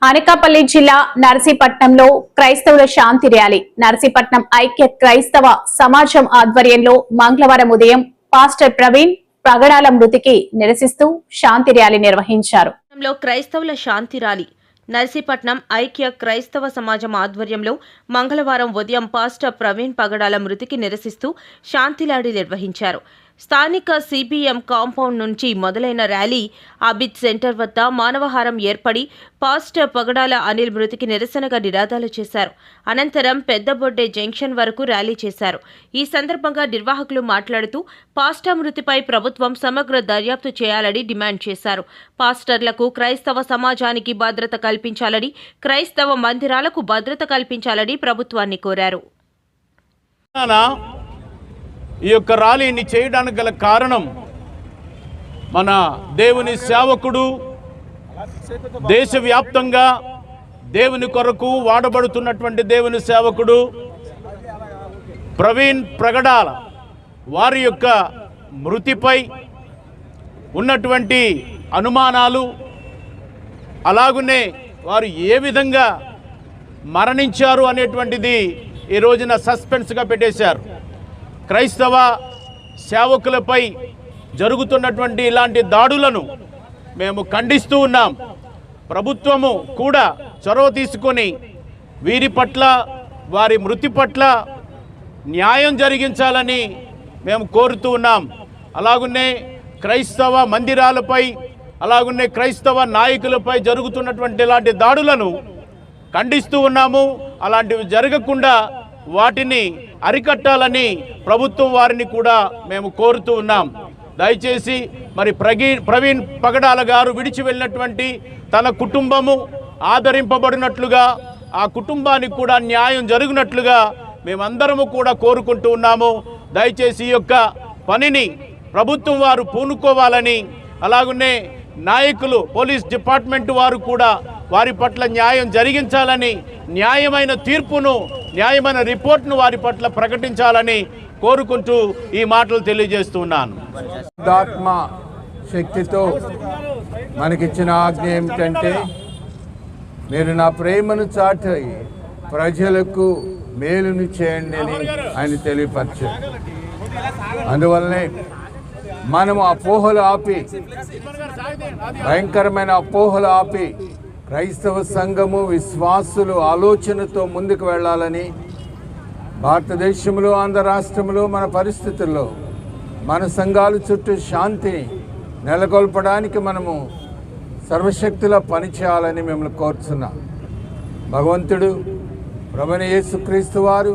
అనకాపల్లి జిల్లా నర్సీపట్నంలో క్రైస్తవుల శాంతి ర్యాలీ. నర్సీపట్నం ఐక్య క్రైస్తవ సమాజం ఆధ్వర్యంలో మంగళవారం ఉదయం పాస్టర్ ప్రవీణ్ పగడాల మృతికి నిరసిస్తూ శాంతి ర్యాలీ నిర్వహించారు. క్రైస్తవుల శాంతి ర్యాలీ నర్సీపట్నం ఐక్య క్రైస్తవ సమాజం ఆధ్వర్యంలో మంగళవారం ఉదయం పాస్టర్ ప్రవీణ్ పగడాల మృతికి నిరసిస్తూ శాంతి ర్యాలీ నిర్వహించారు. స్థానిక సిబిఎం కాంపౌండ్ నుంచి మొదలైన ర్యాలీ అబిద్ సెంటర్ వద్ద మానవహారం ఏర్పడి పాస్టర్ పగడాల అనిల్ మృతికి నిరసనగా నినాదాలు చేశారు. అనంతరం పెద్దబొడ్డే జంక్షన్ వరకు ర్యాలీ చేశారు. ఈ సందర్భంగా నిర్వాహకులు మాట్లాడుతూ పాస్టర్ మృతిపై ప్రభుత్వం సమగ్ర దర్యాప్తు చేయాలని డిమాండ్ చేశారు. పాస్టర్లకు క్రైస్తవ సమాజానికి భద్రత కల్పించాలని, క్రైస్తవ మందిరాలకు భద్రత కల్పించాలని ప్రభుత్వాన్ని కోరారు. ఈ యొక్క ర్యాలీని చేయడానికి గల కారణం మన దేవుని సేవకుడు దేశవ్యాప్తంగా దేవుని కొరకు వాడబడుతున్నటువంటి దేవుని సేవకుడు ప్రవీణ్ పగడాల వారి యొక్క మృతిపై ఉన్నటువంటి అనుమానాలు, అలాగునే వారు ఏ విధంగా మరణించారు అనేటువంటిది ఈ రోజున సస్పెన్స్గా పెట్టేశారు. క్రైస్తవ సేవకులపై జరుగుతున్నటువంటి ఇలాంటి దాడులను మేము ఖండిస్తూ ఉన్నాం. ప్రభుత్వము కూడా చొరవ తీసుకొని వీరి పట్ల, వారి మృతి పట్ల న్యాయం జరిగించాలని మేము కోరుతూ ఉన్నాం. అలాగునే క్రైస్తవ మందిరాలపై, అలాగునే క్రైస్తవ నాయకులపై జరుగుతున్నటువంటి ఇలాంటి దాడులను ఖండిస్తూ ఉన్నాము. అలాంటివి జరగకుండా వాటిని అరికట్టాలని ప్రభుత్వం వారిని కూడా మేము కోరుతూ ఉన్నాం. దయచేసి మరి ప్రవీణ్ పగడాల గారు విడిచి వెళ్ళినటువంటి తన కుటుంబము ఆదరింపబడినట్లుగా, ఆ కుటుంబానికి కూడా న్యాయం జరిగినట్లుగా మేమందరము కూడా కోరుకుంటూ ఉన్నాము. దయచేసి ఈ యొక్క పనిని ప్రభుత్వం వారు పూనుకోవాలని, అలాగనే నాయకులు, పోలీస్ డిపార్ట్మెంట్ వారు కూడా వారి పట్ల న్యాయం జరిగించాలని, న్యాయమైన తీర్పును, న్యాయమైన రిపోర్ట్ను వారి పట్ల ప్రకటించాలని కోరుకుంటూ ఈ మాటలు తెలియజేస్తున్నాను. ఆత్మ శక్తితో మనకిచ్చిన ఆజ్ఞ ఏమిటంటే, మీరు నా ప్రేమను చాటి ప్రజలకు మేలును చేయండి అని ఆయన తెలియపరిచారు. అందువల్లనే మనము అపోహలు ఆపి, భయంకరమైన అపోహలు ఆపి క్రైస్తవ సంఘము, విశ్వాసులు ఆలోచనతో ముందుకు వెళ్ళాలని, భారతదేశంలో, ఆంధ్ర రాష్ట్రంలో మన పరిస్థితుల్లో మన సంఘాల చుట్టూ శాంతిని నెలకొల్పడానికి మనము సర్వశక్తిలా పనిచేయాలని మిమ్మల్ని కోరుతున్నాం. భగవంతుడు ప్రభువైన యేసుక్రీస్తు వారు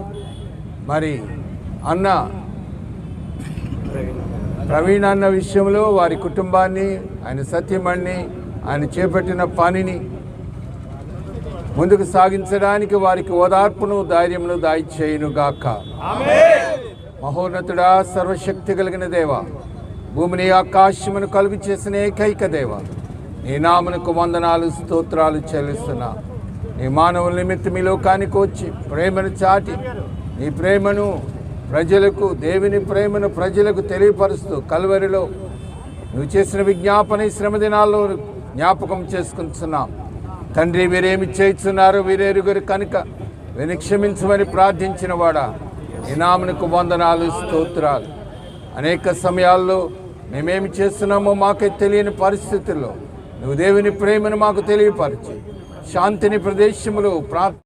మరి అన్న ప్రవీణ్ అన్న విషయంలో వారి కుటుంబాన్ని, ఆయన సత్యమణ్ణి, ఆయన చేపట్టిన పనిని ముందుకు సాగించడానికి వారికి ఓదార్పును, ధైర్యమును దయచేయునుగాక. మహోన్నతుడా, సర్వశక్తి కలిగిన దేవ, భూమిని ఆకాశమును కలుగు చేసిన ఏకైక దేవ, నీ నామమునకు వందనాలు, స్తోత్రాలు చెల్లిస్తున్నా. నీ మానవుల నిమిత్తం ఈ లోకానికి వచ్చి ప్రేమను చాటి, నీ ప్రేమను ప్రజలకు, దేవుని ప్రేమను ప్రజలకు తెలియపరుస్తూ కల్వరిలో నువ్వు చేసిన విజ్ఞాపన శ్రమ దినాల్లో జ్ఞాపకం చేసుకుంటున్నాం. తండ్రి, వీరేమి చేస్తున్నారు వీరెరుగురు కనుక వీరిని క్షమించమని ప్రార్థించిన వాడా, నీ నామమునకు వందనాలు, స్తోత్రాలు. అనేక సమయాల్లో మేమేమి చేస్తున్నామో మాకే తెలియని పరిస్థితుల్లో నువ్వు దేవుని ప్రేమను మాకు తెలియపరిచి శాంతిని ప్రదేశములో